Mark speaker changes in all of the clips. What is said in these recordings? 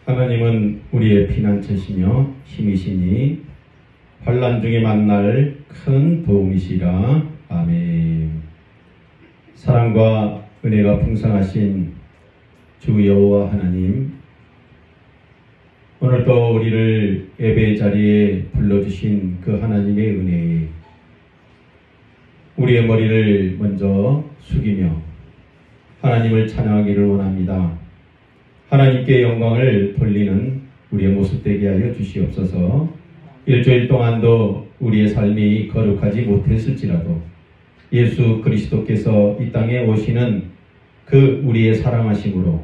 Speaker 1: 하나님은 우리의 피난처시며 힘이시니 환난 중에 만날 큰 도움이시라. 아멘. 사랑과 은혜가 풍성하신 주 여호와 하나님, 오늘도 우리를 예배 자리에 불러주신 그 하나님의 은혜에 우리의 머리를 먼저 숙이며 하나님을 찬양하기를 원합니다. 하나님께 영광을 돌리는 우리의 모습 되게 하여 주시옵소서. 일주일 동안도 우리의 삶이 거룩하지 못했을지라도 예수 그리스도께서 이 땅에 오시는 그 우리의 사랑하심으로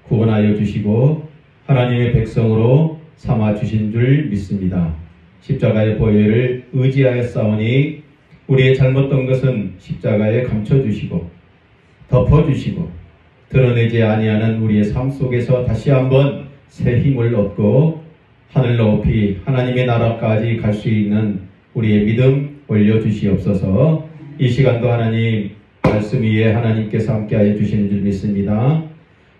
Speaker 1: 구원하여 주시고 하나님의 백성으로 삼아 주신 줄 믿습니다. 십자가의 보혈을 의지하여 싸우니 우리의 잘못된 것은 십자가에 감춰주시고 덮어주시고 드러내지 아니하는 우리의 삶 속에서 다시 한번 새 힘을 얻고 하늘 높이 하나님의 나라까지 갈 수 있는 우리의 믿음 올려주시옵소서. 이 시간도 하나님 말씀 위에 하나님께서 함께하여 주시는 줄 믿습니다.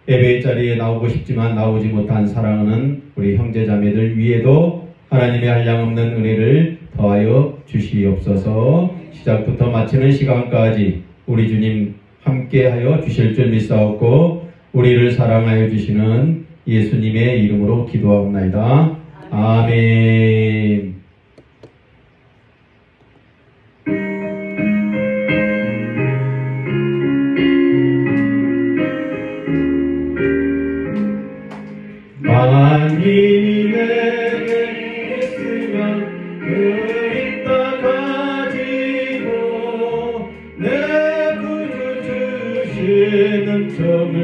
Speaker 1: 예배의 자리에 나오고 싶지만 나오지 못한 사랑하는 우리 형제자매들 위에도 하나님의 한량없는 은혜를 더하여 주시옵소서. 시작부터 마치는 시간까지 우리 주님 함께하여 주실 줄 믿사옵고 우리를 사랑하여 주시는 예수님의 이름으로 기도하옵나이다. 아멘. 만일이 내게 있으면 그 있다 가지고 내 구주 주시는 점을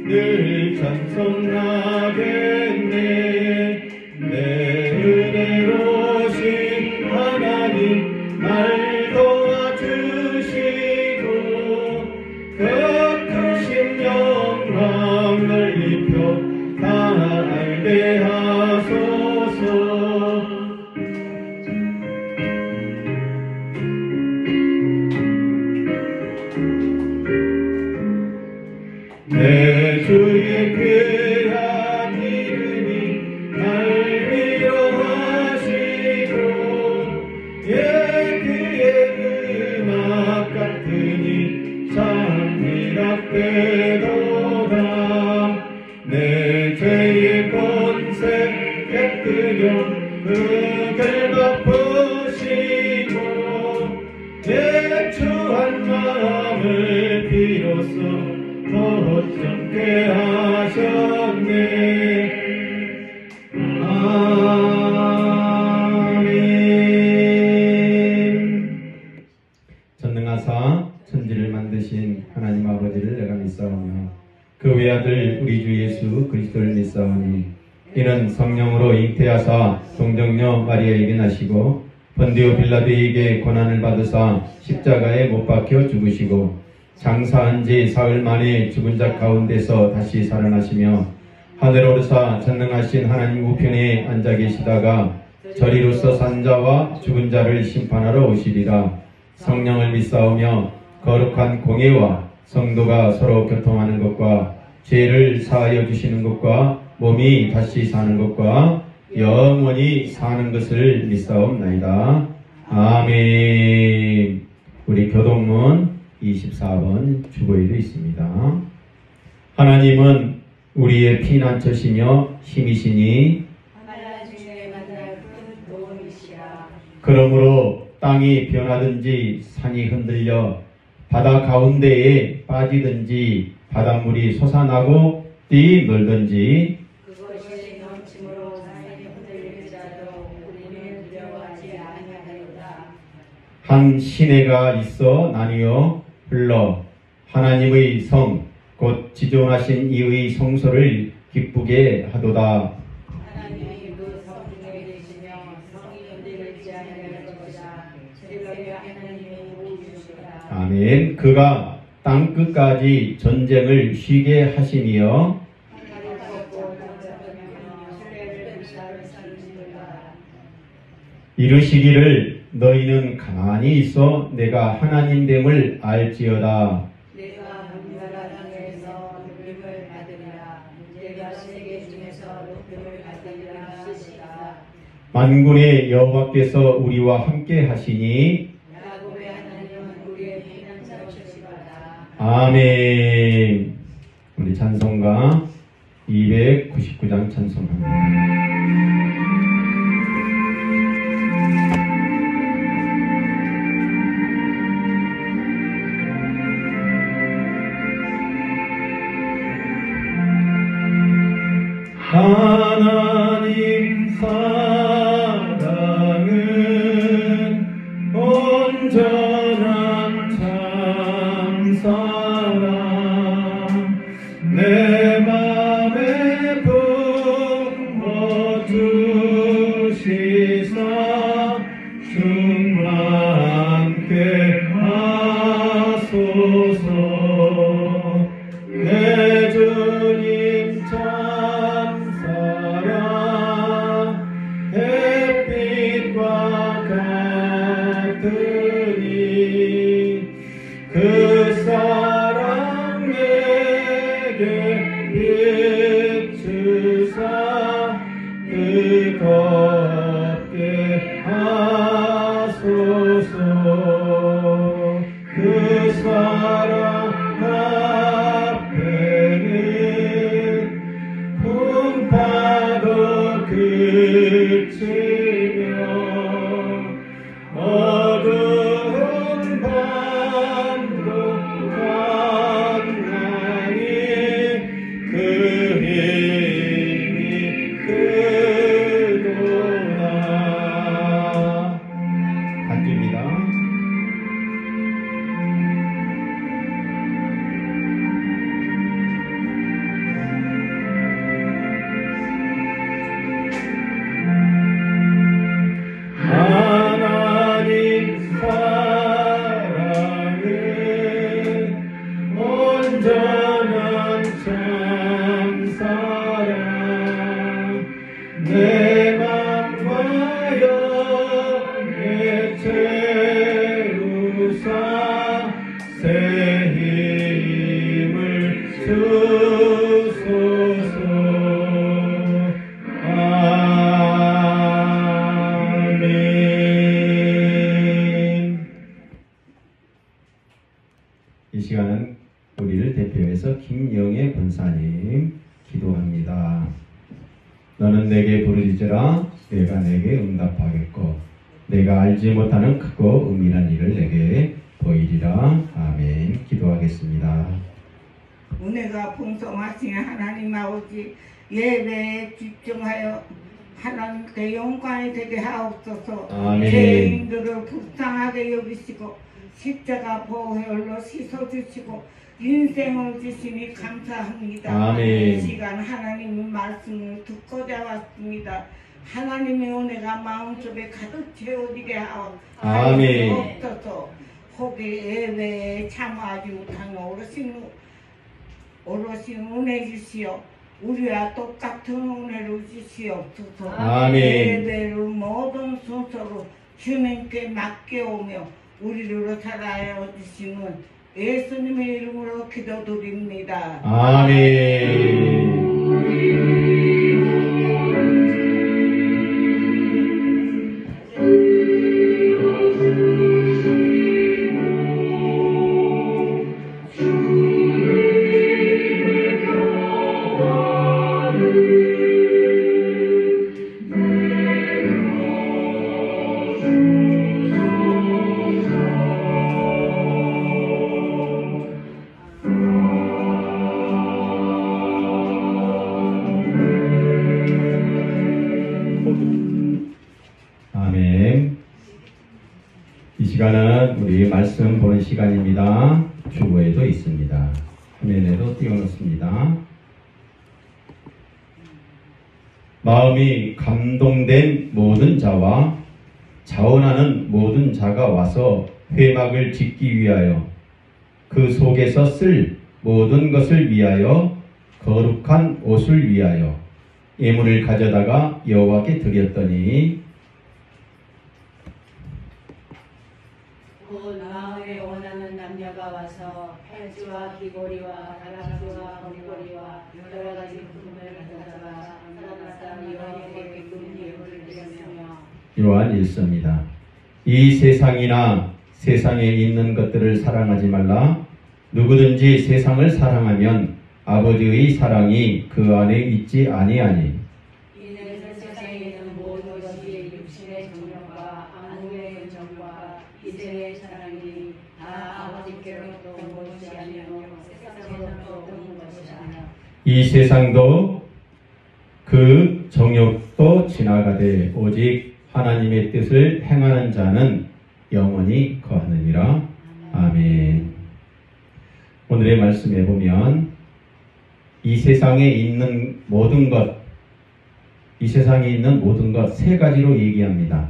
Speaker 1: 늘 찬송하겠네. 내 은혜로신 하나님 날 도와주시고 그 크신 영광 넓혀 다 알게 하소서. 내 주의 귀한 이름이 날 위로하시고 예 그의 음악 같으니 참 희락되도다. 내 죄의 권세 깨뜨려 그 결박 부시고 내 추한 마음을 비로소 어떻게 하셨네. 아멘. 전능하사 천지를 만드신 하나님 아버지를 내가 믿사오며 그 외아들 우리 주 예수 그리스도를 믿사오니 이는 성령으로 잉태하사 동정녀 마리아에게 나시고 본디오 빌라도에게 고난을 받으사 십자가에 못 박혀 죽으시고 장사한 지 사흘 만에 죽은 자 가운데서 다시 살아나시며 하늘 오르사 전능하신 하나님 우편에 앉아 계시다가 저리로서 산 자와 죽은 자를 심판하러 오시리라. 성령을 믿사오며 거룩한 공예와 성도가 서로 교통하는 것과 죄를 사하여 주시는 것과 몸이 다시 사는 것과 영원히 사는 것을 믿사옵나이다. 아멘. 우리 교동문 24번 주보에도 있습니다. 하나님은 우리의 피난처시며 힘이시니 그러므로 땅이 변하든지 산이 흔들려 바다 가운데에 빠지든지 바닷물이 솟아나고 띠 놀든지
Speaker 2: 그것이 넘침으로 산이 흔들릴지라도 우리는 두려워하지 아니하리로다.
Speaker 1: 한 시내가 있어 나뉘어 흘러 하나님의 성 곧 지존하신 이의 성소를 기쁘게 하도다.
Speaker 2: 하나님이 그 성 중에 계시며 성이 흔들릴지 아니할 것이다. 즐거이 하나님의 보여주시라.
Speaker 1: 아멘. 그가 땅 끝까지 전쟁을 쉬게 하시며 이르시기를 너희는 가만히 있어 내가 하나님됨을 알지어다.
Speaker 2: 내가 문나라 땅에서 누림을 받으리라. 내가 내가 세계 중에서 높임을 받으리라 하시다.
Speaker 1: 만군의 여호와께서 우리와 함께 하시니
Speaker 2: 야곱의 하나님은 우리의 피난처시로다.
Speaker 1: 아멘. 우리 찬송가 299장 찬송합니다. 하나님 사랑은 온전한 참사랑 내 맘에 부어주시사 충만케 하소서. 내 주님 참사랑 햇빛과 같으니 그 사랑 내게 비추사 뜨겁게 하소서. 그 사랑 앞에는 풍파도 그치며 어두운 밤도 간간히 그 힘이 크도다. 간주입니다. 하나님 사랑은 온전한 참사랑 내 맘과 영에 채우사 새 힘을 주소서. 이 시간은 우리를 대표해서 김영애 권사님 기도합니다. 너는 내게 부르짖으라 내가 내게 응답하겠고 내가 알지 못하는 크고 은밀한 일을 내게 보이리라. 아멘. 기도하겠습니다.
Speaker 3: 은혜가 풍성하신 하나님 아버지, 예배에 집중하여 하나님께 영광이 되게 하옵소서.
Speaker 1: 아멘.
Speaker 3: 죄인들을 불쌍하게 여기시고 십자가 보혈로 씻어주시고 인생을 주시니 감사합니다.
Speaker 1: 아멘.
Speaker 3: 이 시간 하나님의 말씀을 듣고자 왔습니다. 하나님의 은혜가 마음속에 가득 채워지게
Speaker 1: 아멘.
Speaker 3: 하옵소서. 혹이 예배에 참여하지 못하는 어르신 은혜 주시오. 우리와 똑같은 은혜를 주시옵소서.
Speaker 1: 아멘.
Speaker 3: 예배를 모든 순서로 주님께 맡겨오며 우리를 살아야 주시는 예수님의 이름으로 기도드립니다.
Speaker 1: 아멘. 아멘. 이 시간은 우리 말씀 보는 시간입니다. 주보에도 있습니다. 화면에도 띄워놓습니다. 마음이 감동된 모든 자와 자원하는 모든 자가 와서 회막을 짓기 위하여 그 속에서 쓸 모든 것을 위하여 거룩한 옷을 위하여 예물을 가져다가 여호와께 드렸더니
Speaker 2: 곧 마음에 원하는 남녀가 와서 팔찌와 귀걸이와 다람쥐와 검거리와 여러 가지 금을
Speaker 1: 요한 1서입니다. 이 세상이나 세상에 있는 것들을 사랑하지 말라. 누구든지 세상을 사랑하면 아버지의 사랑이 그 안에 있지 아니하니.
Speaker 2: 이는 세상에 있는 모든 것이 육신의 정욕과 안목의 근정과 이생의 사랑이 다 아버지께로부터 온 것이 아니요 세상에서부터 온 것이 아니라.
Speaker 1: 이 세상도 그 정욕도 지나가되 오직 하나님의 뜻을 행하는 자는 영원히 거하느니라. 아멘. 오늘의 말씀에 보면 이 세상에 있는 모든 것, 이 세상에 있는 모든 것 세 가지로 얘기합니다.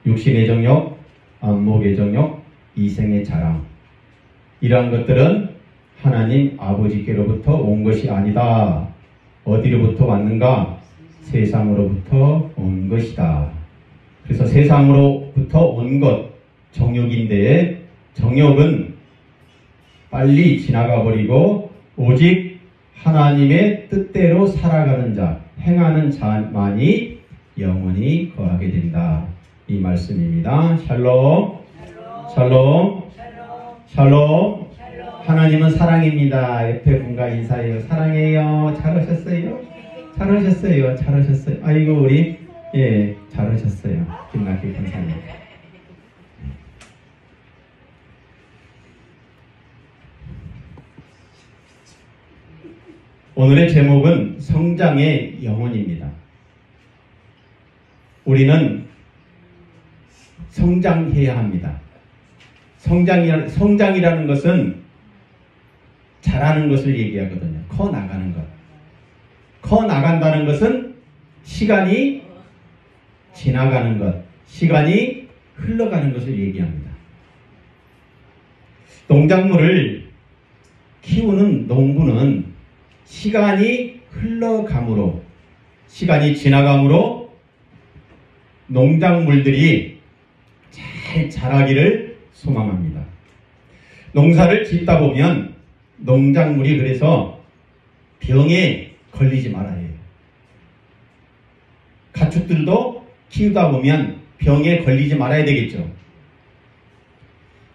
Speaker 1: 육신의 정욕, 안목의 정욕, 이생의 자랑. 이러한 것들은 하나님 아버지께로부터 온 것이 아니다. 어디로부터 왔는가? 세상으로부터 온 것이다. 그래서 세상으로부터 온 것, 정욕인데 정욕은 빨리 지나가 버리고 오직 하나님의 뜻대로 살아가는 자, 행하는 자만이 영원히 거하게 된다. 이 말씀입니다. 샬롬, 샬롬, 샬롬. 하나님은 사랑입니다. 옆에 분과 인사해요. 사랑해요. 잘하셨어요. 잘하셨어요. 잘하셨어요. 아이고 우리 잘하셨어요. 김나기 권사님. 오늘의 제목은 성장의 영혼입니다. 우리는 성장해야 합니다. 성장이라는 것은 자라는 것을 얘기하거든요. 커 나가는 것. 커 나간다는 것은 시간이 지나가는 것, 시간이 흘러가는 것을 얘기합니다. 농작물을 키우는 농부는 시간이 흘러감으로, 시간이 지나감으로 농작물들이 잘 자라기를 소망합니다. 농사를 짓다 보면 농작물이 그래서 병에 걸리지 말아야 해요. 가축들도 키우다 보면 병에 걸리지 말아야 되겠죠.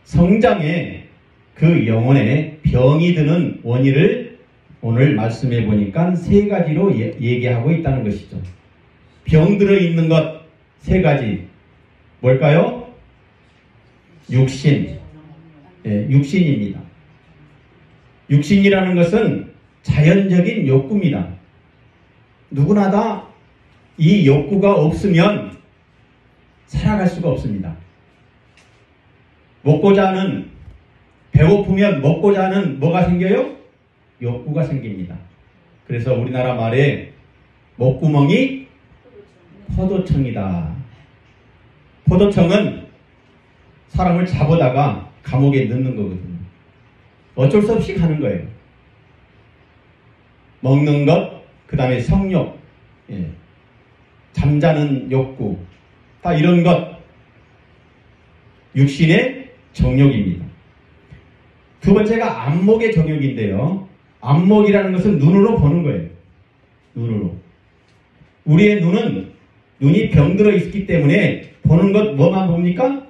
Speaker 1: 성장에 그 영혼에 병이 드는 원인을 오늘 말씀해 보니까 세 가지로 얘기하고 있다는 것이죠. 병 들어 있는 것 세 가지. 뭘까요? 육신. 육신입니다. 육신이라는 것은 자연적인 욕구입니다. 누구나 다 이 욕구가 없으면 살아갈 수가 없습니다. 먹고자 하는, 배고프면 먹고자 하는 뭐가 생겨요? 욕구가 생깁니다. 그래서 우리나라 말에 목구멍이 포도청이다. 포도청은 사람을 잡아다가 감옥에 넣는 거거든요. 어쩔 수 없이 가는 거예요. 먹는 것, 그 다음에 성욕, 잠자는 욕구, 다 이런 것, 육신의 정욕입니다. 두 번째가 안목의 정욕인데요. 안목이라는 것은 눈으로 보는 거예요. 눈으로. 우리의 눈이 병들어 있기 때문에 보는 것 뭐만 봅니까?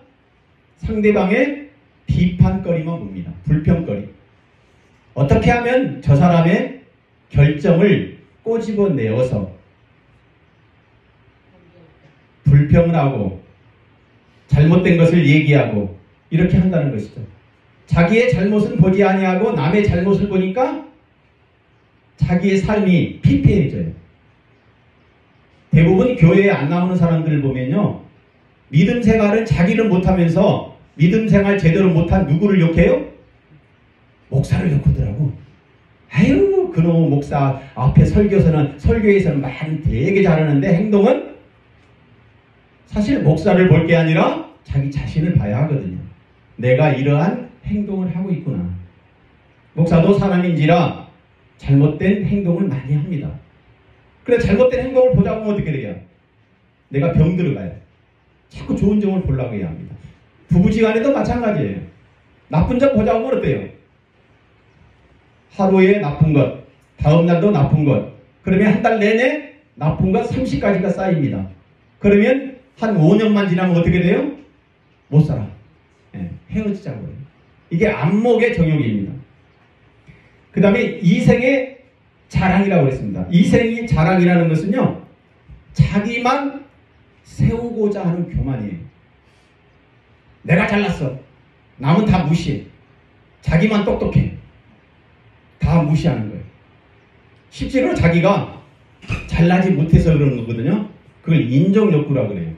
Speaker 1: 상대방의 비판거리만 봅니다. 불평거리. 어떻게 하면 저 사람의 결정을 꼬집어내어서 불평을 하고 잘못된 것을 얘기하고 이렇게 한다는 것이죠. 자기의 잘못은 보지 아니하고 남의 잘못을 보니까 자기의 삶이 피폐해져요. 대부분 교회에 안 나오는 사람들을 보면요, 믿음 생활을 자기는 못하면서 믿음 생활 제대로 못한 누구를 욕해요? 목사를 욕하더라고. 아유, 그놈 목사 앞에 설교에서는 말은 되게 잘하는데 행동은 사실 목사를 볼 게 아니라 자기 자신을 봐야 하거든요. 내가 이러한 행동을 하고 있구나. 목사도 사람인지라 잘못된 행동을 많이 합니다. 그래, 잘못된 행동을 보자고 하면 어떻게 되냐? 내가 병들어가요. 자꾸 좋은 점을 보려고 해야 합니다. 부부지간에도 마찬가지예요. 나쁜 점 보자고 하면 어때요? 하루에 나쁜 것, 다음 날도 나쁜 것, 그러면 한 달 내내 나쁜 것 30가지가 쌓입니다. 그러면 한 5년만 지나면 어떻게 돼요? 못 살아. 예, 헤어지자고 해요. 이게 안목의 정욕입니다. 그 다음에 이생의 자랑이라고 했습니다. 이생의 자랑이라는 것은요, 자기만 세우고자 하는 교만이에요. 내가 잘났어. 남은 다 무시해. 자기만 똑똑해. 다 무시하는 거예요. 실제로 자기가 잘나지 못해서 그러는 거거든요. 그걸 인정욕구라고 그래요.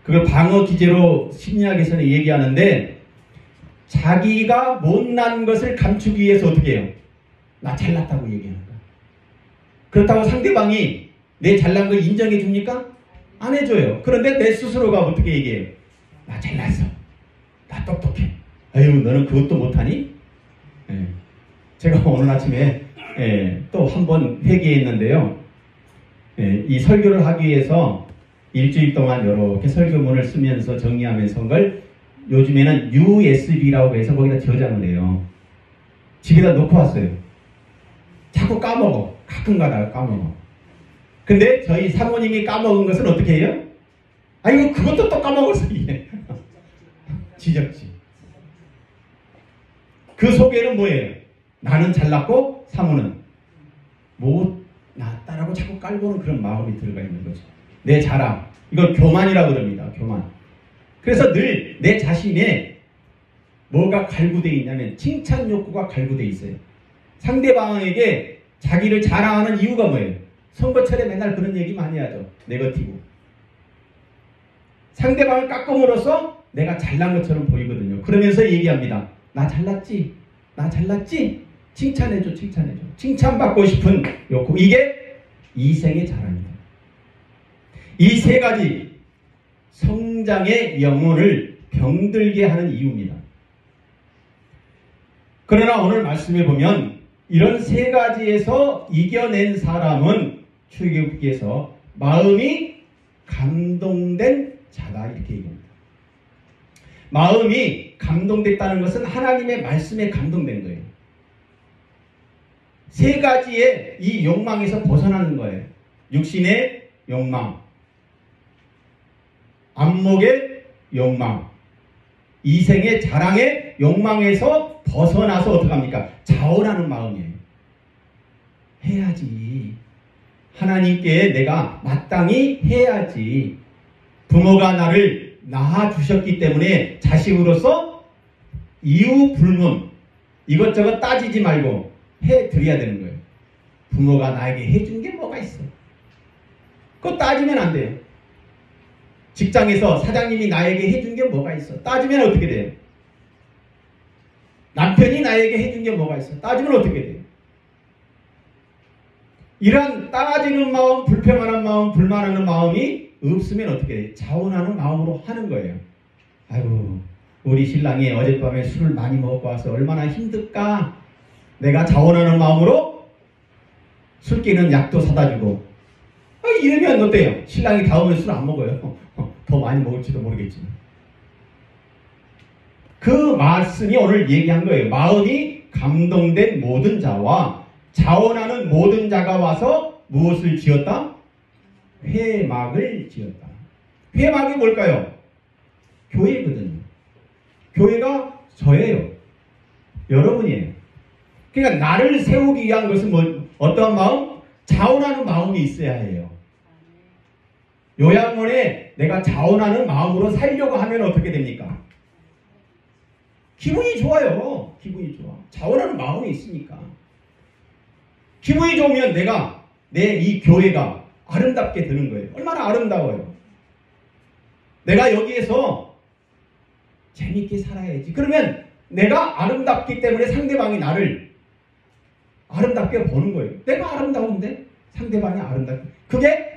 Speaker 1: 그걸 방어 기제로 심리학에서는 얘기하는데, 자기가 못난 것을 감추기 위해서 어떻게 해요? 나 잘났다고 얘기하는 거야. 그렇다고 상대방이 내 잘난 걸 인정해 줍니까? 안 해줘요. 그런데 내 스스로가 어떻게 얘기해요? 나 잘났어. 나 똑똑해. 아유, 너는 그것도 못하니? 예. 제가 오늘 아침에 또 한 번 회개했는데요. 이 설교를 하기 위해서 일주일 동안 이렇게 설교문을 쓰면서 정리하면서 한 걸 요즘에는 USB라고 해서 거기다 저장을 해요. 집에다 놓고 왔어요. 자꾸 까먹어. 가끔 가다가 까먹어. 근데 저희 사모님이 까먹은 것은 어떻게 해요? 아이고, 그것도 또 까먹었어, 이게. 지적지. 그 속에는 뭐예요? 나는 잘났고 사모는 못 났다라고 자꾸 깔보는 그런 마음이 들어가 있는 거죠. 내 자랑. 이걸 교만이라고 그럽니다. 교만. 그래서 늘 내 자신에 뭐가 갈구되어 있냐면 칭찬 욕구가 갈구되어 있어요. 상대방에게 자기를 자랑하는 이유가 뭐예요? 선거철에 맨날 그런 얘기 많이 하죠. 네거티브. 상대방을 깎음으로써 내가 잘난 것처럼 보이거든요. 그러면서 얘기합니다. 나 잘났지? 나 잘났지? 칭찬해줘, 칭찬해줘. 칭찬받고 싶은 욕구. 이게 이생의 자랑입니다. 이 세 가지 성장의 영혼을 병들게 하는 이유입니다. 그러나 오늘 말씀에 보면 이런 세 가지에서 이겨낸 사람은 출애굽기에서 마음이 감동된 자다 이렇게 얘기합니다. 마음이 감동됐다는 것은 하나님의 말씀에 감동된 거예요. 세 가지의 이 욕망에서 벗어나는 거예요. 육신의 욕망, 안목의 욕망, 이생의 자랑의 욕망에서 벗어나서 어떡합니까? 자원하는 마음이에요. 해야지. 하나님께 내가 마땅히 해야지. 부모가 나를 낳아주셨기 때문에 자식으로서 이유 불문 이것저것 따지지 말고 해드려야 되는 거예요. 부모가 나에게 해준 게 뭐가 있어? 그거 따지면 안 돼요. 직장에서 사장님이 나에게 해준 게 뭐가 있어? 따지면 어떻게 돼요? 남편이 나에게 해준 게 뭐가 있어? 따지면 어떻게 돼요? 이런 따지는 마음, 불평하는 마음, 불만하는 마음이 없으면 어떻게 돼요? 자원하는 마음으로 하는 거예요. 아이고, 우리 신랑이 어젯밤에 술을 많이 먹고 와서 얼마나 힘들까? 내가 자원하는 마음으로 술 깨는 약도 사다 주고. 이러면 어때요? 신랑이 다음에 술 안 먹어요. 더 많이 먹을지도 모르겠지만. 그 말씀이 오늘 얘기한 거예요. 마음이 감동된 모든 자와 자원하는 모든 자가 와서 무엇을 지었다? 회막을 지었다. 회막이 뭘까요? 교회거든요. 교회가 저예요. 여러분이에요. 그러니까 나를 세우기 위한 것은 어떤 마음? 자원하는 마음이 있어야 해요. 요양원에 내가 자원하는 마음으로 살려고 하면 어떻게 됩니까? 기분이 좋아요. 기분이 좋아. 자원하는 마음이 있으니까. 기분이 좋으면 내가 내 이 교회가 아름답게 되는 거예요. 얼마나 아름다워요. 내가 여기에서 재밌게 살아야지. 그러면 내가 아름답기 때문에 상대방이 나를 아름답게 보는 거예요. 내가 아름다운데 상대방이 아름답게. 그게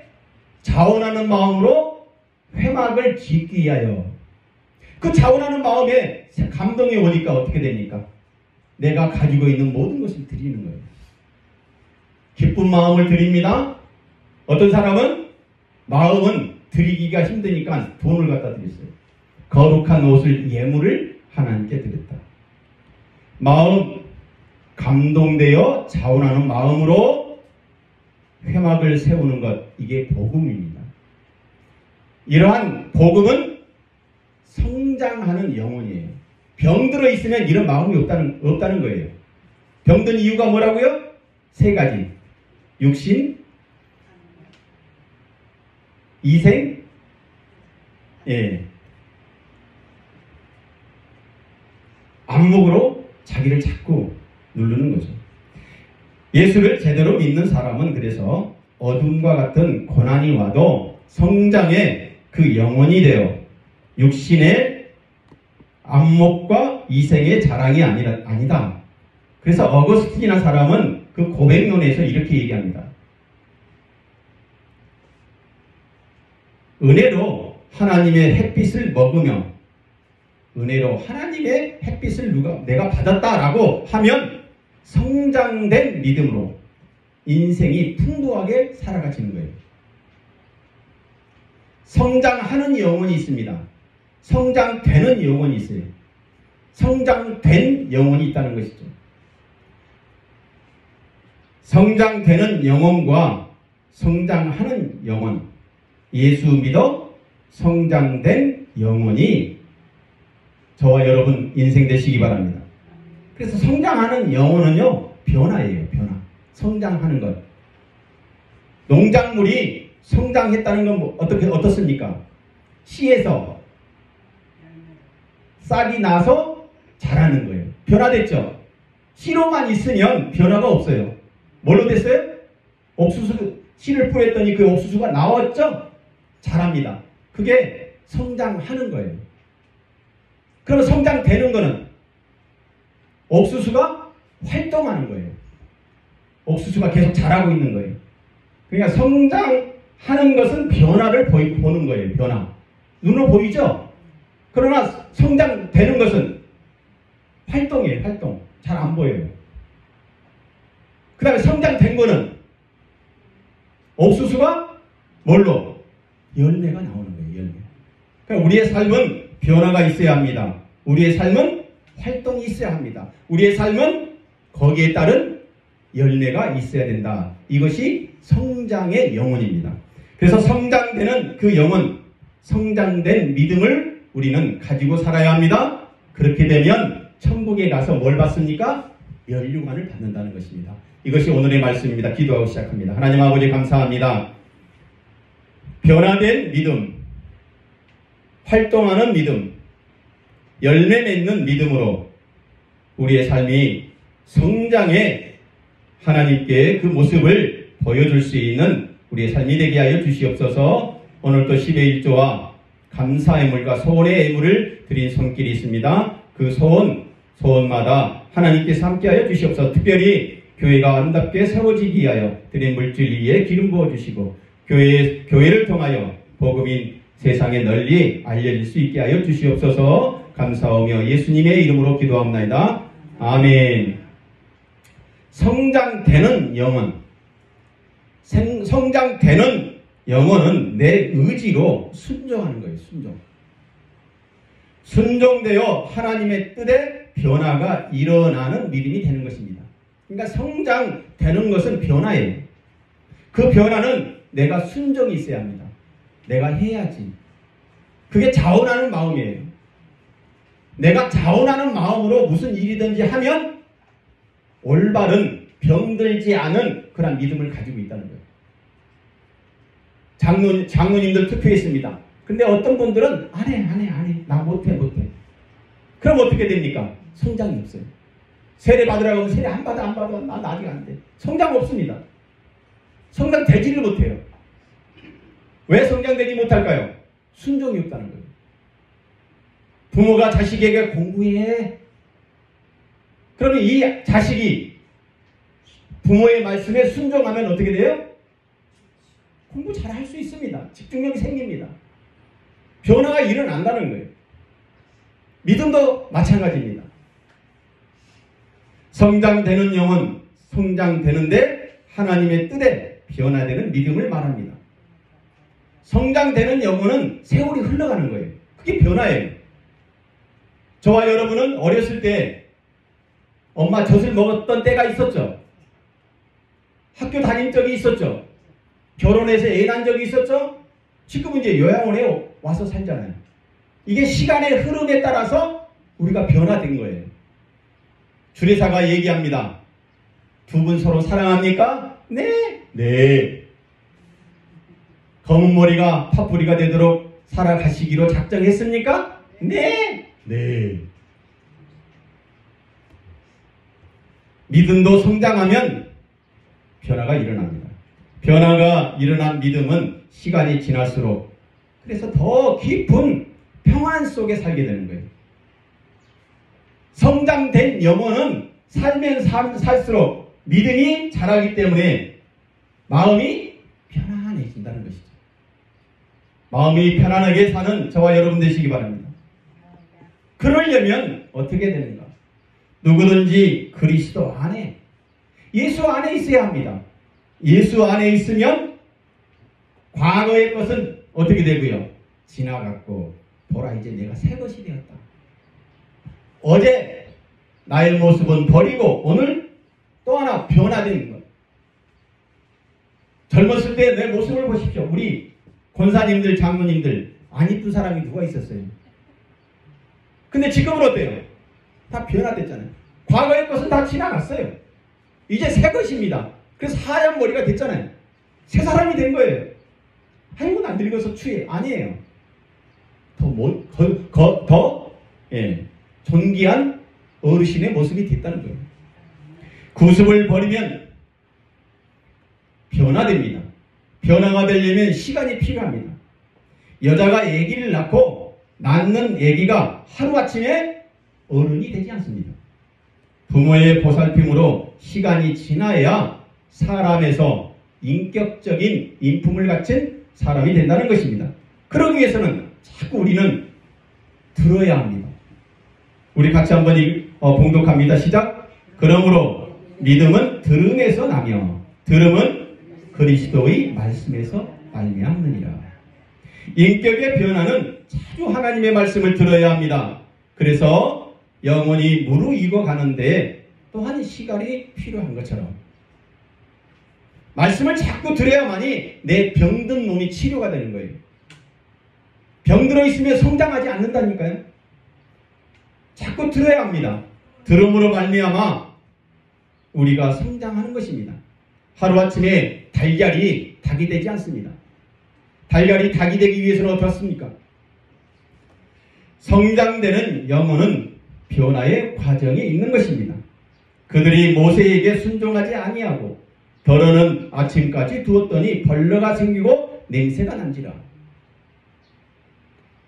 Speaker 1: 자원하는 마음으로 회막을 짓기 위하여. 그 자원하는 마음에 감동이 오니까 어떻게 됩니까? 내가 가지고 있는 모든 것을 드리는 거예요. 기쁜 마음을 드립니다. 어떤 사람은 마음은 드리기가 힘드니까 돈을 갖다 드렸어요. 거룩한 옷을 예물을 하나님께 드렸다. 마음 감동되어 자원하는 마음으로 회막을 세우는 것, 이게 복음입니다. 이러한 복음은 성장하는 영혼이에요. 병들어 있으면 이런 마음이 없다는 거예요. 병든 이유가 뭐라고요? 세 가지. 육신, 이생, 안목으로 자기를 자꾸 누르는 거죠. 예수를 제대로 믿는 사람은 그래서 어둠과 같은 고난이 와도 성장의 그 영혼이 되어 육신의 안목과 이생의 자랑이 아니다. 그래서 어거스틴이라는 사람은 그 고백론에서 이렇게 얘기합니다. 은혜로 하나님의 햇빛을 먹으며 은혜로 하나님의 햇빛을 내가 받았다라고 하면 성장된 믿음으로 인생이 풍부하게 살아가지는 거예요. 성장하는 영혼이 있습니다. 성장되는 영혼이 있어요. 성장된 영혼이 있다는 것이죠. 성장되는 영혼과 성장하는 영혼, 예수 믿어 성장된 영혼이 저와 여러분 인생 되시기 바랍니다. 그래서 성장하는 영혼은요, 변화예요, 변화. 성장하는 것. 농작물이 성장했다는 건 어떻습니까? 씨에서 싹이 나서 자라는 거예요. 변화됐죠? 씨로만 있으면 변화가 없어요. 뭘로 됐어요? 옥수수 씨를 뿌렸더니 그 옥수수가 나왔죠? 자랍니다. 그게 성장하는 거예요. 그럼 성장되는 거는 옥수수가 활동하는 거예요. 옥수수가 계속 자라고 있는 거예요. 그러니까 성장하는 것은 변화를 보는 거예요. 변화. 눈으로 보이죠? 그러나 성장되는 것은 활동이에요. 활동. 잘 안 보여요. 그 다음에 성장된 거는 옥수수가 뭘로? 열매가 나오는 거예요. 열매. 그러니까 우리의 삶은 변화가 있어야 합니다. 우리의 삶은 활동이 있어야 합니다. 우리의 삶은 거기에 따른 열매가 있어야 된다. 이것이 성장의 영혼입니다. 그래서 성장되는 그 영혼, 성장된 믿음을 우리는 가지고 살아야 합니다. 그렇게 되면 천국에 가서 뭘 받습니까? 연류관을 받는다는 것입니다. 이것이 오늘의 말씀입니다. 기도하고 시작합니다. 하나님 아버지 감사합니다. 변화된 믿음, 활동하는 믿음, 열매 맺는 믿음으로 우리의 삶이 성장의 하나님께 그 모습을 보여줄 수 있는 우리의 삶이 되게 하여 주시옵소서. 오늘도 10의 1조와 감사의 물과 소원의 예물을 드린 손길이 있습니다. 그 소원마다 하나님께서 함께하여 주시옵소서. 특별히 교회가 아름답게 세워지기 위하여 드린 물질 위에 기름 부어주시고 교회를 통하여 복음이 세상에 널리 알려질 수 있게 하여 주시옵소서. 감사하며 예수님의 이름으로 기도합니다. 아멘. 성장되는 영혼. 성장되는 영혼은 내 의지로 순종하는 거예요. 순종되어 하나님의 뜻에 변화가 일어나는 믿음이 되는 것입니다. 그러니까 성장되는 것은 변화예요. 그 변화는 내가 순종이 있어야 합니다. 내가 해야지. 그게 자원하는 마음이에요. 내가 자원하는 마음으로 무슨 일이든지 하면 올바른 병들지 않은 그런 믿음을 가지고 있다는 거예요. 장로님들 투표했습니다. 근데 어떤 분들은 안 해. 나 못해. 그럼 어떻게 됩니까? 성장이 없어요. 세례 받으라고 하면 세례 안 받아. 나 아직 안 돼. 성장 없습니다. 성장되지를 못해요. 왜 성장되지 못할까요? 순종이 없다는 거예요. 부모가 자식에게 공부해. 그러면 이 자식이 부모의 말씀에 순종하면 어떻게 돼요? 공부 잘 할 수 있습니다. 집중력이 생깁니다. 변화가 일어난다는 거예요. 믿음도 마찬가지입니다. 성장되는 영혼, 성장되는데 하나님의 뜻에 변화되는 믿음을 말합니다. 성장되는 영혼은 세월이 흘러가는 거예요. 그게 변화예요. 저와 여러분은 어렸을 때 엄마 젖을 먹었던 때가 있었죠. 학교 다닌 적이 있었죠. 결혼해서 애 낳은 적이 있었죠. 지금은 이제 요양원에 와서 살잖아요. 이게 시간의 흐름에 따라서 우리가 변화된 거예요. 주례사가 얘기합니다. 두 분 서로 사랑합니까? 네. 네. 검은 머리가 파뿌리가 되도록 살아가시기로 작정했습니까? 네. 네. 믿음도 성장하면 변화가 일어납니다. 변화가 일어난 믿음은 시간이 지날수록 그래서 더 깊은 평안 속에 살게 되는 거예요. 성장된 영혼은 살면 살수록 믿음이 자라기 때문에 마음이 편안해진다는 것이죠. 마음이 편안하게 사는 저와 여러분 되시기 바랍니다. 그러려면 어떻게 되는가? 누구든지 그리스도 안에, 예수 안에 있어야 합니다. 예수 안에 있으면 과거의 것은 어떻게 되고요? 지나갔고 보라 이제 내가 새 것이 되었다. 어제 나의 모습은 버리고 오늘 또 하나 변화된 것. 젊었을 때 내 모습을 보십시오. 우리 권사님들, 장로님들 안 이쁜 사람이 누가 있었어요? 근데 지금은 어때요? 다 변화됐잖아요. 과거의 것은 다 지나갔어요. 이제 새 것입니다. 그래서 하얀 머리가 됐잖아요. 새 사람이 된 거예요. 아이고 안 늙어서 추해. 아니에요. 더 존귀한 어르신의 모습이 됐다는 거예요. 구습을 버리면 변화됩니다. 변화가 되려면 시간이 필요합니다. 여자가 아기를 낳고 낳는 아기가 하루아침에 어른이 되지 않습니다. 부모의 보살핌으로 시간이 지나야 사람에서 인격적인 인품을 갖춘 사람이 된다는 것입니다. 그러기 위해서는 자꾸 우리는 들어야 합니다. 우리 같이 한번 봉독합니다. 시작. 그러므로 믿음은 들음에서 나며 들음은 그리스도의 말씀에서 말미암느니라. 인격의 변화는 자주 하나님의 말씀을 들어야 합니다. 그래서 영혼이 무르익어 가는데 또한 시간이 필요한 것처럼 말씀을 자꾸 들어야만이 내 병든 놈이 치료가 되는 거예요. 병들어 있으면 성장하지 않는다니까요. 자꾸 들어야 합니다. 들음으로 말미암아 우리가 성장하는 것입니다. 하루아침에 달걀이 닭이 되지 않습니다. 달걀이 닭이 되기 위해서는 어떻습니까? 성장되는 영혼은 변화의 과정에 있는 것입니다. 그들이 모세에게 순종하지 아니하고 덜어는 아침까지 두었더니 벌레가 생기고 냄새가 난지라.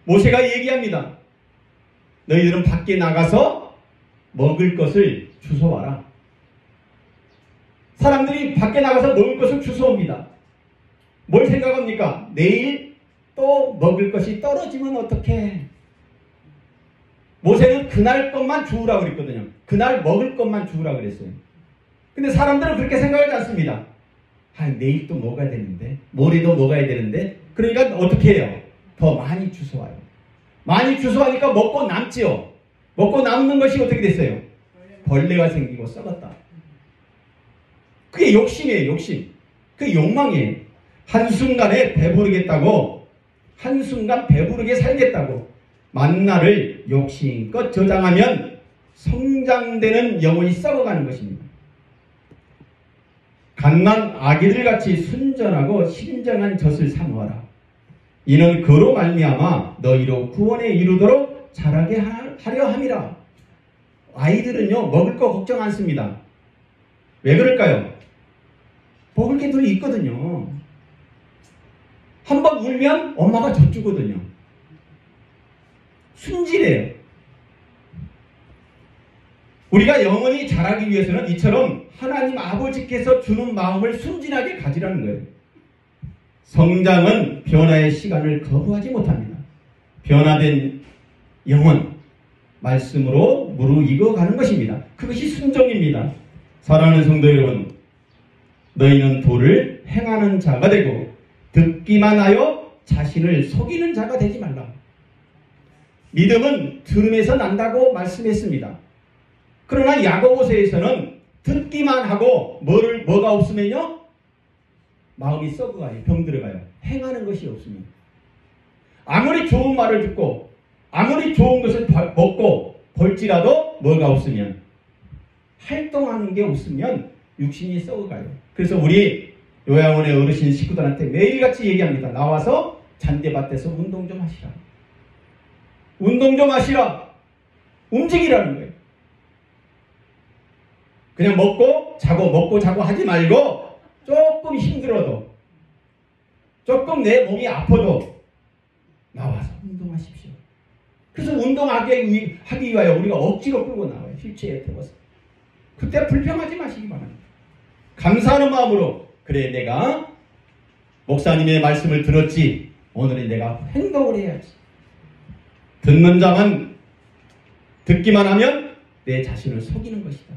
Speaker 1: 모세가 얘기합니다. 너희들은 밖에 나가서 먹을 것을 주워와라. 사람들이 밖에 나가서 먹을 것을 주워옵니다. 뭘 생각합니까? 내일 또 먹을 것이 떨어지면 어떡해? 모세는 그날 것만 주우라고 그랬거든요. 그날 먹을 것만 주우라고 그랬어요. 근데 사람들은 그렇게 생각하지 않습니다. 내일 또 먹어야 되는데, 모레도 먹어야 되는데, 그러니까 어떻게 해요? 더 많이 주워와요. 많이 주워하니까 먹고 남지요. 먹고 남는 것이 어떻게 됐어요? 벌레가 생기고 썩었다. 그게 욕심이에요. 욕심. 그게 욕망이에요. 한순간에 배부르겠다고, 한순간 배부르게 살겠다고 만나를 욕심껏 저장하면 성장되는 영혼이 썩어가는 것입니다. 갓난 아기들같이 순전하고 신정한 젖을 사모하라. 이는 그로 말미암아 너희로 구원에 이르도록 자라게 하려 함이라. 아이들은요 먹을 거 걱정 않습니다. 왜 그럴까요? 먹을 게 늘 있거든요. 한번 울면 엄마가 젖주거든요. 순진해요. 우리가 영원히 자라기 위해서는 이처럼 하나님 아버지께서 주는 마음을 순진하게 가지라는 거예요. 성장은 변화의 시간을 거부하지 못합니다. 변화된 영혼, 말씀으로 무르익어 가는 것입니다. 그것이 순종입니다. 사랑하는 성도 여러분, 너희는 도를 행하는 자가 되고 듣기만 하여 자신을 속이는 자가 되지 말라. 믿음은 들음에서 난다고 말씀했습니다. 그러나 야고보서에서는 듣기만 하고 뭐가 없으면요? 마음이 썩어가요. 병들어가요. 행하는 것이 없으면. 아무리 좋은 말을 듣고 아무리 좋은 것을 먹고 볼지라도 뭐가 없으면, 활동하는 게 없으면 육신이 썩어가요. 그래서 우리 요양원의 어르신 식구들한테 매일같이 얘기합니다. 나와서 잔디밭에서 운동 좀 하시라. 운동 좀 하시라. 움직이라는 거예요. 그냥 먹고 자고 하지 말고 조금 힘들어도, 조금 내 몸이 아파도 나와서 운동하십시오. 그래서 운동하기 위하여 우리가 억지로 끌고 나와요. 휠체어에 태워서. 그때 불평하지 마시기 바랍니다. 감사하는 마음으로, 그래 내가 목사님의 말씀을 들었지, 오늘은 내가 행동을 해야지. 듣는 자만 듣기만 하면 내 자신을 속이는 것이다.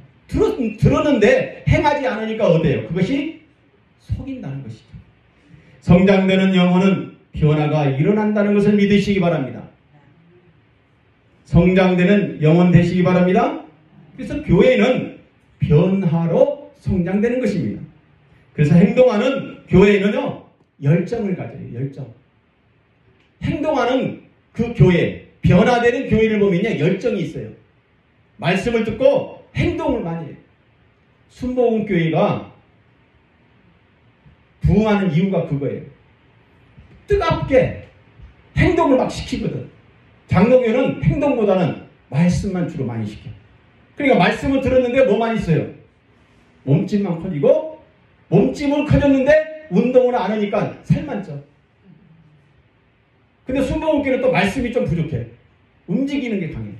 Speaker 1: 들었는데 행하지 않으니까 어때요? 그것이 속인다는 것이죠. 성장되는 영혼은 변화가 일어난다는 것을 믿으시기 바랍니다. 성장되는 영혼 되시기 바랍니다. 그래서 교회는 변화로 성장되는 것입니다. 그래서 행동하는 교회는요, 열정을 가져요. 열정. 행동하는 그 교회, 변화되는 교회를 보면요, 열정이 있어요. 말씀을 듣고 행동을 많이 해요. 순복음교회가 부흥하는 이유가 그거예요. 뜨겁게 행동을 막 시키거든. 장로교는 행동보다는 말씀만 주로 많이 시켜. 그러니까 말씀을 들었는데 뭐만 있어요? 몸집만 커지고, 몸집은 커졌는데 운동을 안 하니까 살만 쪄. 근데 순복음교회는 또 말씀이 좀 부족해. 움직이는 게 강해.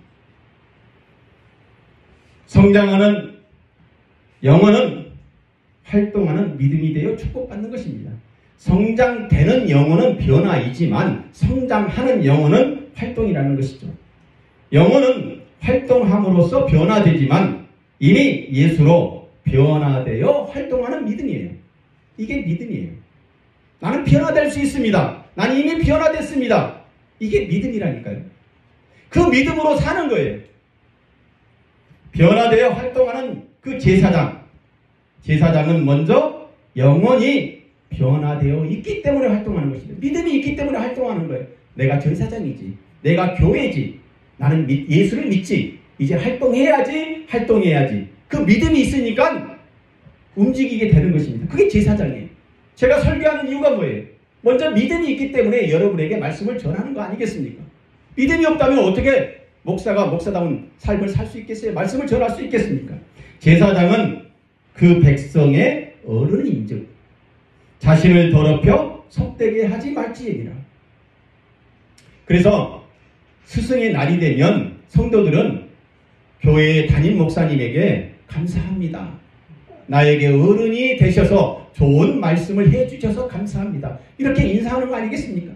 Speaker 1: 성장하는 영혼은 활동하는 믿음이 되어 축복받는 것입니다. 성장되는 영혼은 변화이지만 성장하는 영혼은 활동이라는 것이죠. 영혼은 활동함으로써 변화되지만 이미 예수로 변화되어 활동하는 믿음이에요. 이게 믿음이에요. 나는 변화될 수 있습니다. 나는 이미 변화됐습니다. 이게 믿음이라니까요. 그 믿음으로 사는 거예요. 변화되어 활동하는 그 제사장은 먼저 영혼이 변화되어 있기 때문에 활동하는 것입니다. 믿음이 있기 때문에 활동하는 거예요. 내가 제사장이지, 내가 교회지, 나는 예수를 믿지, 이제 활동해야지. 그 믿음이 있으니까 움직이게 되는 것입니다. 그게 제사장이에요. 제가 설교하는 이유가 뭐예요? 먼저 믿음이 있기 때문에 여러분에게 말씀을 전하는 거 아니겠습니까? 믿음이 없다면 어떻게 목사가 목사다운 삶을 살 수 있겠어요? 말씀을 전할 수 있겠습니까? 제사장은 그 백성의 어른인즉 자신을 더럽혀 속되게 하지 말지니라. 그래서 스승의 날이 되면 성도들은 교회의 담임 목사님에게 감사합니다. 나에게 어른이 되셔서 좋은 말씀을 해주셔서 감사합니다. 이렇게 인사하는 거 아니겠습니까?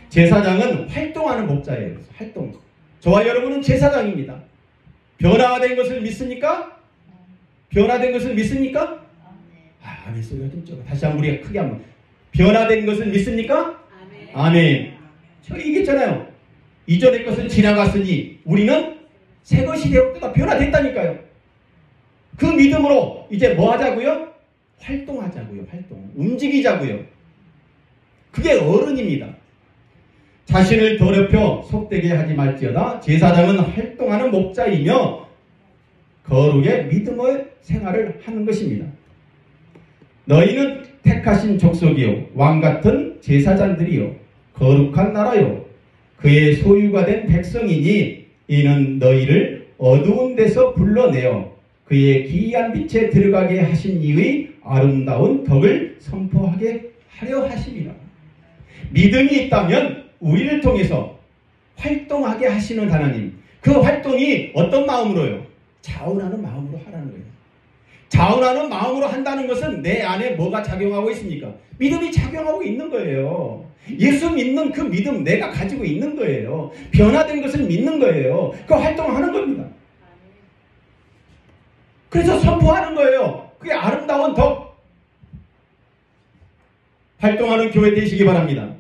Speaker 1: 제사장은 활동하는 목자예요. 활동. 저와 여러분은 제사장입니다. 변화된 것을 믿습니까? 변화된 것을 믿습니까? 아멘 소리가 좀 적어. 다시 한번 우리가 크게 한번. 변화된 것을 믿습니까? 아멘. 저 얘기했잖아요. 이전의 것은 지나갔으니 우리는 새 것이 되었다. 변화됐다니까요. 그 믿음으로 이제 뭐 하자고요? 활동하자고요. 활동. 움직이자고요. 그게 어른입니다. 자신을 더럽혀 속되게 하지 말지어다. 제사장은 활동하는 목자이며 거룩의 믿음의 생활을 하는 것입니다. 너희는 택하신 족속이요 왕같은 제사장들이요 거룩한 나라요 그의 소유가 된 백성이니 이는 너희를 어두운 데서 불러내어 그의 기이한 빛에 들어가게 하신 이의 아름다운 덕을 선포하게 하려 하심이라. 믿음이 있다면 우리를 통해서 활동하게 하시는 하나님, 그 활동이 어떤 마음으로요? 자원하는 마음으로 하라는 거예요. 자원하는 마음으로 한다는 것은 내 안에 뭐가 작용하고 있습니까? 믿음이 작용하고 있는 거예요. 예수 믿는 그 믿음 내가 가지고 있는 거예요. 변화된 것을 믿는 거예요. 그 활동하는 겁니다. 그래서 선포하는 거예요. 그게 아름다운 덕. 활동하는 교회 되시기 바랍니다.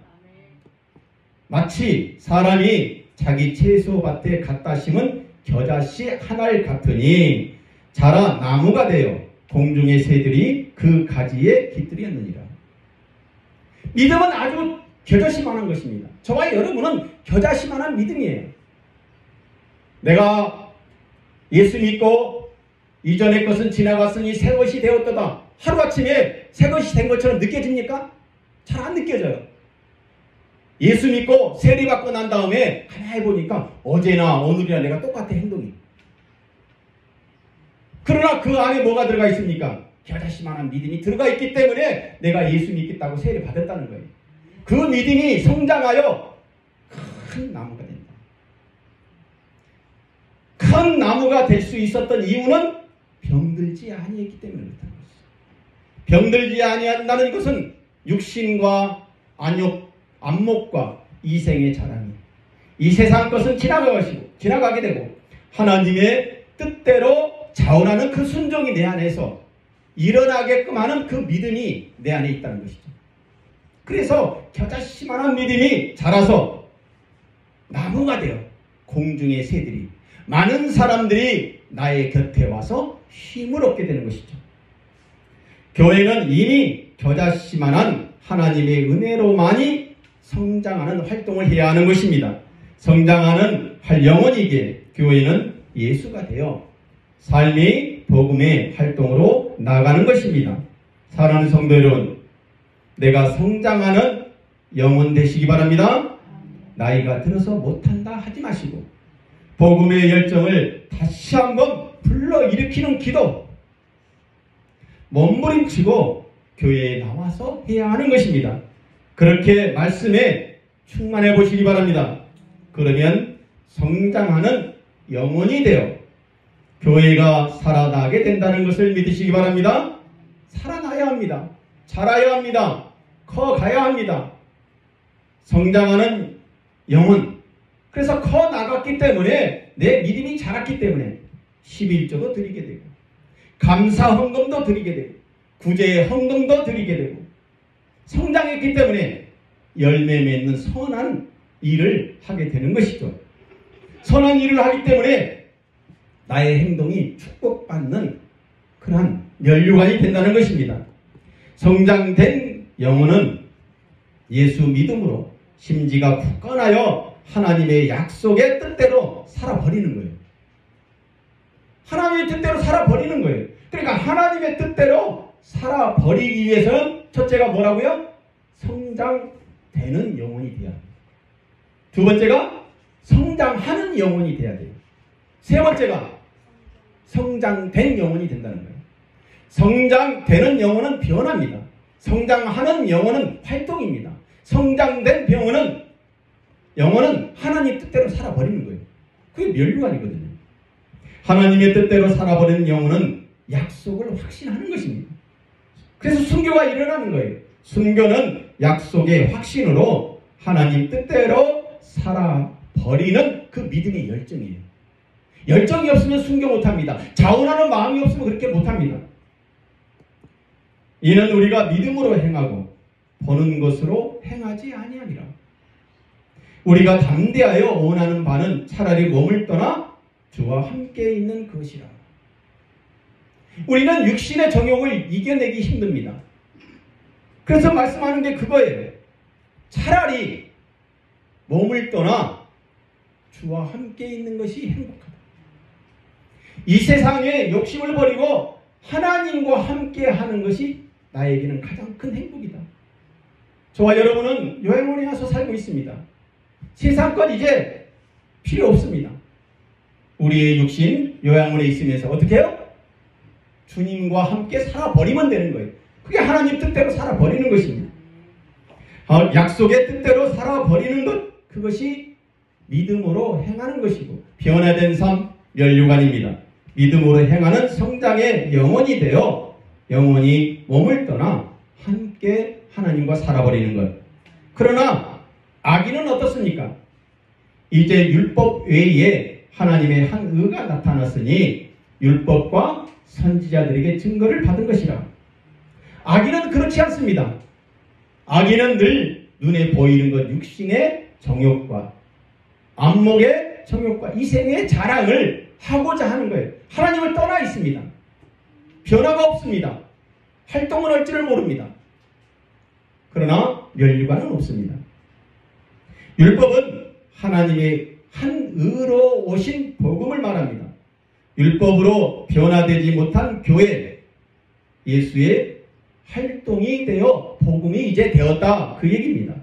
Speaker 1: 마치 사람이 자기 채소밭에 갖다 심은 겨자씨 하나를 같으니 자라 나무가 되어 공중의 새들이 그 가지에 깃들였느니라. 믿음은 아주 겨자씨만한 것입니다. 저와 여러분은 겨자씨만한 믿음이에요. 내가 예수 믿고 이전의 것은 지나갔으니 새 것이 되었도다. 하루아침에 새 것이 된 것처럼 느껴집니까? 잘 안 느껴져요. 예수 믿고 세례받고 난 다음에 가만히 보니까 어제나 오늘이나 내가 똑같아, 행동이. 그러나 그 안에 뭐가 들어가 있습니까? 겨자씨만한 믿음이 들어가 있기 때문에 내가 예수 믿겠다고 세례 받았다는 거예요. 그 믿음이 성장하여 큰 나무가 된다. 큰 나무가 될 수 있었던 이유는 병들지 아니했기 때문에 그렇다는 것이죠. 병들지 아니한다는 것은 육신과 안목과 이생의 자랑이, 이 세상 것은 지나가게 되고 하나님의 뜻대로 자원하는 그 순종이 내 안에서 일어나게끔 하는 그 믿음이 내 안에 있다는 것이죠. 그래서 겨자씨만한 믿음이 자라서 나무가 되어 공중의 새들이, 많은 사람들이 나의 곁에 와서 힘을 얻게 되는 것이죠. 교회는 이미 겨자씨만한 하나님의 은혜로만이 성장하는 활동을 해야 하는 것입니다. 성장하는 영혼이기에 교회는 예수가 되어 삶이 복음의 활동으로 나가는 것입니다. 사랑하는 성도 여러분, 내가 성장하는 영혼 되시기 바랍니다. 나이가 들어서 못한다 하지 마시고 복음의 열정을 다시 한번 불러일으키는 기도, 몸부림치고 교회에 나와서 해야 하는 것입니다. 그렇게 말씀에 충만해 보시기 바랍니다. 그러면 성장하는 영혼이 되어 교회가 살아나게 된다는 것을 믿으시기 바랍니다. 살아나야 합니다. 자라야 합니다. 커가야 합니다. 성장하는 영혼. 그래서 커 나갔기 때문에 내 믿음이 자랐기 때문에 11조도 드리게 되고 감사 헌금도 드리게 되고 구제 헌금도 드리게 되고 성장했기 때문에 열매 맺는 선한 일을 하게 되는 것이죠. 선한 일을 하기 때문에 나의 행동이 축복받는 그러한 면류관이 된다는 것입니다. 성장된 영혼은 예수 믿음으로 심지가 굳건하여 하나님의 약속의 뜻대로 살아버리는 거예요. 하나님의 뜻대로 살아버리는 거예요. 그러니까 하나님의 뜻대로 살아버리기 위해서는 첫째가 뭐라고요? 성장되는 영혼이 돼야 돼요. 두 번째가 성장하는 영혼이 돼야 돼요. 세 번째가 성장된 영혼이 된다는 거예요. 성장되는 영혼은 변합니다. 성장하는 영혼은 활동입니다. 성장된 영혼은 하나님 뜻대로 살아버리는 거예요. 그게 면류관이거든요. 하나님의 뜻대로 살아버리는 영혼은 약속을 확신하는 것입니다. 그래서 순교가 일어나는 거예요. 순교는 약속의 확신으로 하나님 뜻대로 살아버리는 그 믿음의 열정이에요. 열정이 없으면 순교 못합니다. 자원하는 마음이 없으면 그렇게 못합니다. 이는 우리가 믿음으로 행하고 보는 것으로 행하지 아니하니라. 우리가 담대하여 원하는 바는 차라리 몸을 떠나 주와 함께 있는 것이라. 우리는 육신의 정욕을 이겨내기 힘듭니다. 그래서 말씀하는 게 그거예요. 차라리 몸을 떠나 주와 함께 있는 것이 행복하다. 이 세상에 욕심을 버리고 하나님과 함께 하는 것이 나에게는 가장 큰 행복이다. 저와 여러분은 요양원에 와서 살고 있습니다. 세상 건 이제 필요 없습니다. 우리의 육신 요양원에 있으면서 어떻게 해요? 주님과 함께 살아버리면 되는 거예요. 그게 하나님 뜻대로 살아버리는 것입니다. 약속의 뜻대로 살아버리는 것, 그것이 믿음으로 행하는 것이고 변화된 삶, 면류관입니다. 믿음으로 행하는 성장의 영혼이 되어 영혼이 몸을 떠나 함께 하나님과 살아버리는 것. 그러나 악인은 어떻습니까? 이제 율법 외에 하나님의 한 의가 나타났으니 율법과 선지자들에게 증거를 받은 것이라. 악인은 그렇지 않습니다. 악인은 늘 눈에 보이는 것, 육신의 정욕과 안목의 정욕과 이생의 자랑을 하고자 하는 거예요. 하나님을 떠나 있습니다. 변화가 없습니다. 활동을 할 줄을 모릅니다. 그러나 면류관은 없습니다. 율법은 하나님의 한 의로 오신 복음을 말합니다. 율법으로 변화되지 못한 교회, 예수의 활동이 되어 복음이 이제 되었다, 그 얘기입니다.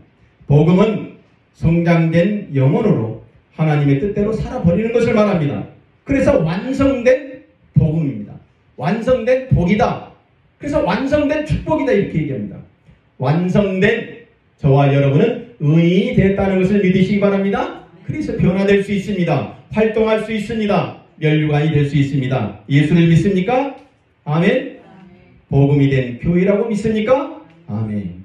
Speaker 1: 복음은 성장된 영혼으로 하나님의 뜻대로 살아버리는 것을 말합니다. 그래서 완성된 복음입니다. 완성된 복이다. 그래서 완성된 축복이다, 이렇게 얘기합니다. 완성된 저와 여러분은 의인이 됐다는 것을 믿으시기 바랍니다. 그래서 변화될 수 있습니다. 활동할 수 있습니다. 면류관이 될 수 있습니다. 예수를 믿습니까? 아멘. 복음이 된 교회라고 믿습니까? 아멘.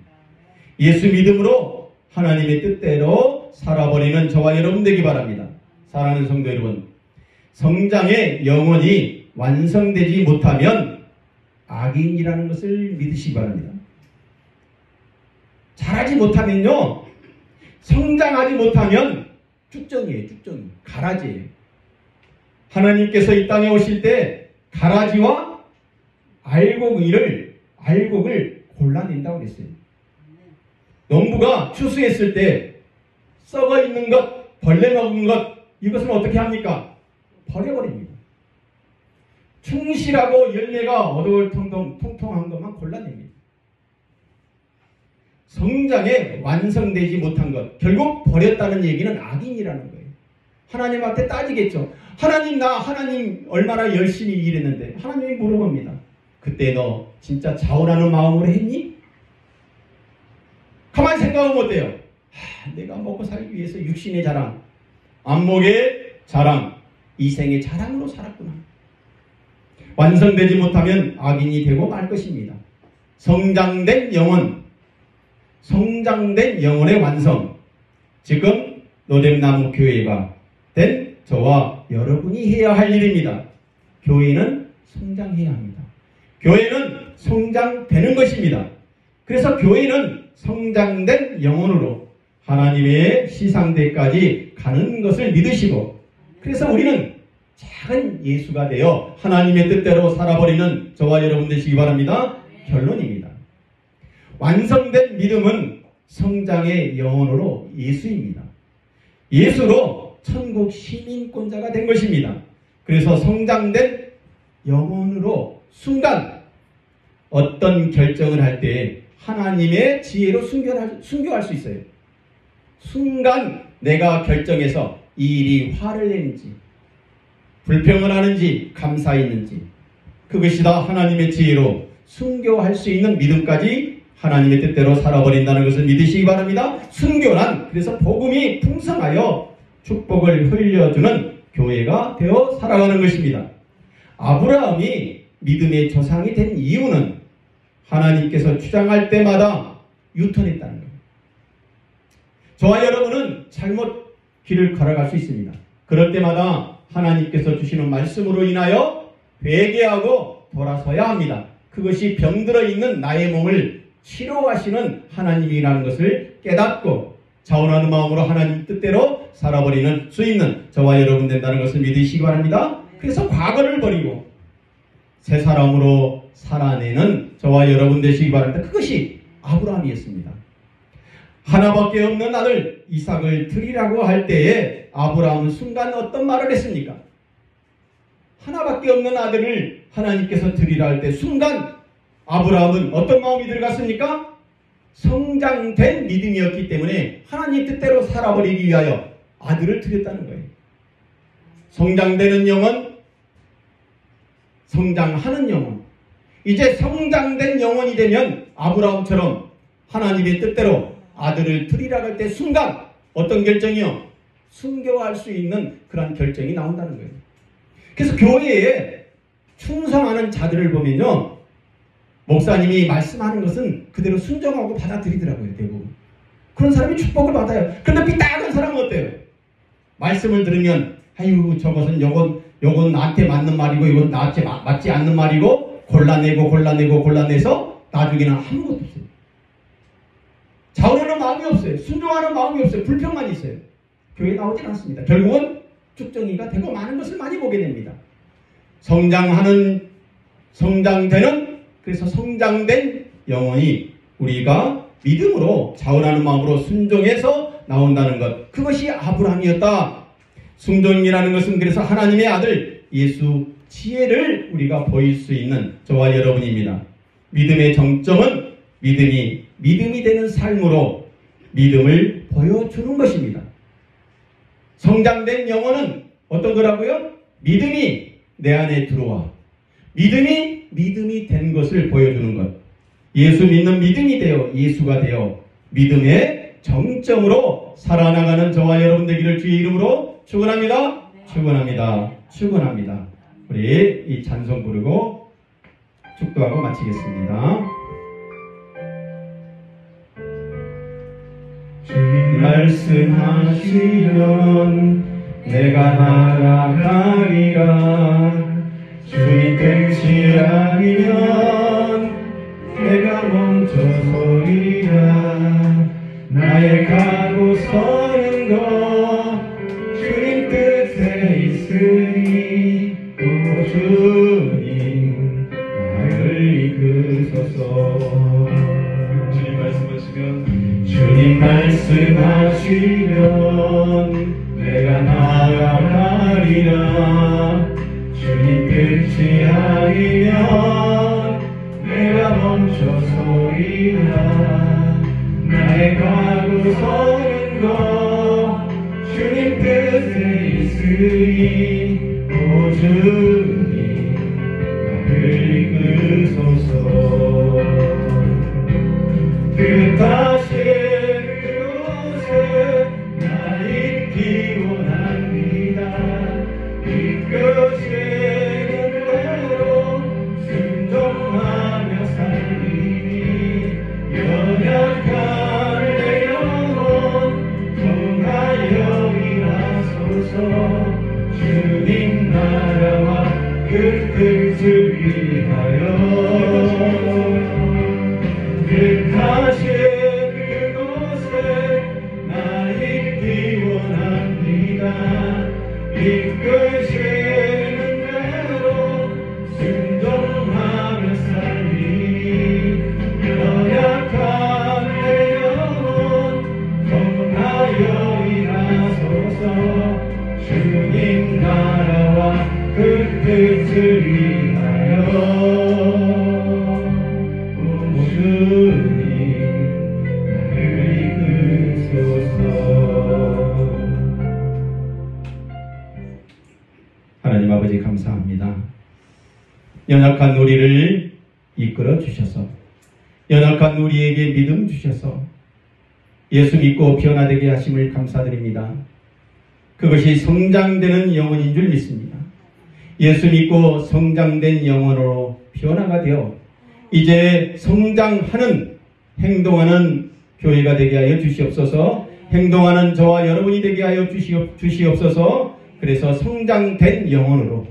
Speaker 1: 예수 믿음으로 하나님의 뜻대로 살아버리는 저와 여러분 되기 바랍니다. 사랑하는 성도 여러분, 성장의 영혼이 완성되지 못하면 악인이라는 것을 믿으시기 바랍니다. 잘하지 못하면요, 성장하지 못하면 쭉정이에요. 쭉정이. 가라지예요. 하나님께서 이 땅에 오실 때 가라지와 알곡을 골라낸다고 그랬어요. 농부가 추수했을 때 썩어 있는 것, 벌레 먹은 것, 이것은 어떻게 합니까? 버려버립니다. 충실하고 열매가 어두울통통한 것만 골라냅니다. 성장에 완성되지 못한 것, 결국 버렸다는 얘기는 악인이라는 거예요. 하나님한테 따지겠죠. 하나님 얼마나 열심히 일했는데. 하나님이 물어봅니다. 그때 너 진짜 자원하는 마음으로 했니? 가만히 생각하면 어때요? 내가 먹고 살기 위해서 육신의 자랑, 안목의 자랑, 이생의 자랑으로 살았구나. 완성되지 못하면 악인이 되고 말 것입니다. 성장된 영혼의 완성, 지금 노뎀나무 교회가 된 저와 여러분이 해야 할 일입니다. 교회는 성장해야 합니다. 교회는 성장되는 것입니다. 그래서 교회는 성장된 영혼으로 하나님의 시상대까지 가는 것을 믿으시고, 그래서 우리는 작은 예수가 되어 하나님의 뜻대로 살아버리는 저와 여러분 되시기 바랍니다. 결론입니다. 완성된 믿음은 성장의 영혼으로 예수입니다. 예수로 천국 시민권자가 된 것입니다. 그래서 성장된 영혼으로 순간 어떤 결정을 할 때 하나님의 지혜로 순교할 수 있어요. 순간 내가 결정해서 이 일이 화를 내는지 불평을 하는지 감사했는지, 그것이 다 하나님의 지혜로 순교할 수 있는 믿음까지 하나님의 뜻대로 살아버린다는 것을 믿으시기 바랍니다. 순교란 그래서 복음이 풍성하여 축복을 흘려주는 교회가 되어 살아가는 것입니다. 아브라함이 믿음의 조상이 된 이유는 하나님께서 주장할 때마다 유턴했다는 거예요. 저와 여러분은 잘못 길을 걸어갈 수 있습니다. 그럴 때마다 하나님께서 주시는 말씀으로 인하여 회개하고 돌아서야 합니다. 그것이 병들어 있는 나의 몸을 치료하시는 하나님이라는 것을 깨닫고 자원하는 마음으로 하나님 뜻대로 살아버리는 수 있는 저와 여러분 된다는 것을 믿으시기 바랍니다. 그래서 과거를 버리고 새 사람으로 살아내는 저와 여러분 되시기 바랍니다. 그것이 아브라함이었습니다. 하나밖에 없는 아들 이삭을 드리라고 할 때에 아브라함은 순간 어떤 말을 했습니까? 하나밖에 없는 아들을 하나님께서 드리라 할 때 순간 아브라함은 어떤 마음이 들어갔습니까? 성장된 믿음이었기 때문에 하나님 뜻대로 살아버리기 위하여 아들을 드렸다는 거예요. 성장되는 영혼, 성장하는 영혼. 이제 성장된 영혼이 되면 아브라함처럼 하나님의 뜻대로 아들을 드리라고 할 때 순간 어떤 결정이요? 순교할 수 있는 그런 결정이 나온다는 거예요. 그래서 교회에 충성하는 자들을 보면요, 목사님이 말씀하는 것은 그대로 순종하고 받아들이더라고요. 대부분 그런 사람이 축복을 받아요. 그런데 삐딱한 사람은 어때요? 말씀을 들으면 아유 저것은 요건 나한테 맞는 말이고 이건 나한테 맞지 않는 말이고 골라내서 나중에는 아무것도 없어요. 자원하는 마음이 없어요. 순종하는 마음이 없어요. 불평만 있어요. 교회에 나오진 않습니다. 결국은 쭉정이가 되고 많은 것을 많이 보게 됩니다. 성장되는, 그래서 성장된 영혼이 우리가 믿음으로 자원하는 마음으로 순종해서 나온다는 것, 그것이 아브라함이었다. 순종이라는 것은 그래서 하나님의 아들 예수 지혜를 우리가 보일 수 있는 저와 여러분입니다. 믿음의 정점은 믿음이 되는 삶으로 믿음을 보여주는 것입니다. 성장된 영혼은 어떤 거라고요? 믿음이 내 안에 들어와 믿음이 된 것을 보여주는 것. 예수 믿는 믿음이 되어 예수가 되어 믿음의 정점으로 살아나가는 저와 여러분 되기를 주의 이름으로 축원합니다. 축원합니다. 우리 이 찬송 부르고 축도하고 마치겠습니다. 주님 말씀하시면 내가 나아가리라. 주님 뜻이 아니면 내가 멈춰서리라. 나의 가고 서는 것 주님 뜻에 있으니 또 주님 나를 이끄소서. 주님 말씀하시면 내가 나아가리라. 주님 뜻이 아니면 내가 멈춰서리라. 나의 가고 서는 것 주님 뜻에 있으니 오 주님 나를 이끄소서. 뜻하신 그곳에 나 있기 원합니다. 이끄시는 대로 순종하며 살리니 연약한 내 영혼 통하여 일하소서. 주님 나라와 그 뜻을 위하여 뜻하신 그곳에 나 있기 원합니다. 이끄시는 대로 순종하며 살리니 연약한 내 영혼 통하여 일하소서. 주님 나라와 그 뜻을 위하여 주님 나를 이끄소서. 하나님 아버지 감사합니다. 연약한 우리를 이끌어 주셔서 연약한 우리에게 믿음 주셔서 예수 믿고 변화되게 하심을 감사드립니다. 그것이 성장되는 영혼인 줄 믿습니다. 예수 믿고 성장된 영혼으로 변화가 되어 이제 성장하는 행동하는 교회가 되게 하여 주시옵소서. 행동하는 저와 여러분이 되게 하여 주시옵소서. 그래서 성장된 영혼으로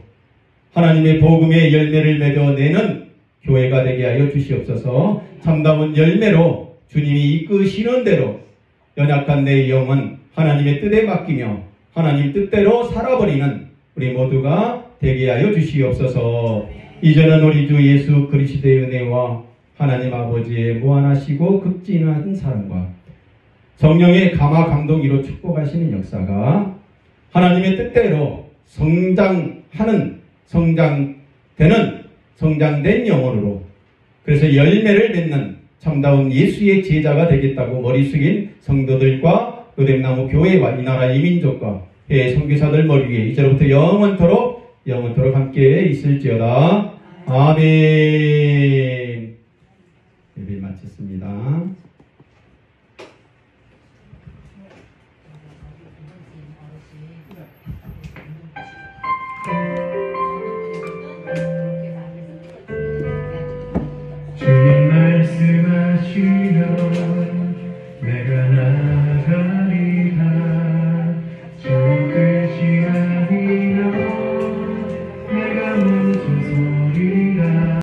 Speaker 1: 하나님의 복음의 열매를 맺어내는 교회가 되게 하여 주시옵소서. 참다운 열매로 주님이 이끄시는 대로 연약한 내 영혼 하나님의 뜻에 맡기며 하나님 뜻대로 살아버리는 우리 모두가 되게 하여 주시옵소서. 이제는 우리 주 예수 그리스도의 은혜와 하나님 아버지의 무한하시고 극진한 사랑과 성령의 감화 감동으로 축복하시는 역사가 하나님의 뜻대로 성장된 영혼으로 그래서 열매를 맺는 참다운 예수의 제자가 되겠다고 머리 숙인 성도들과 의देख나무 교회와 이 나라 이민족과 해외 선교사들 머리 위에 이제로부터 영원토록 함께 있을지어다. 아멘.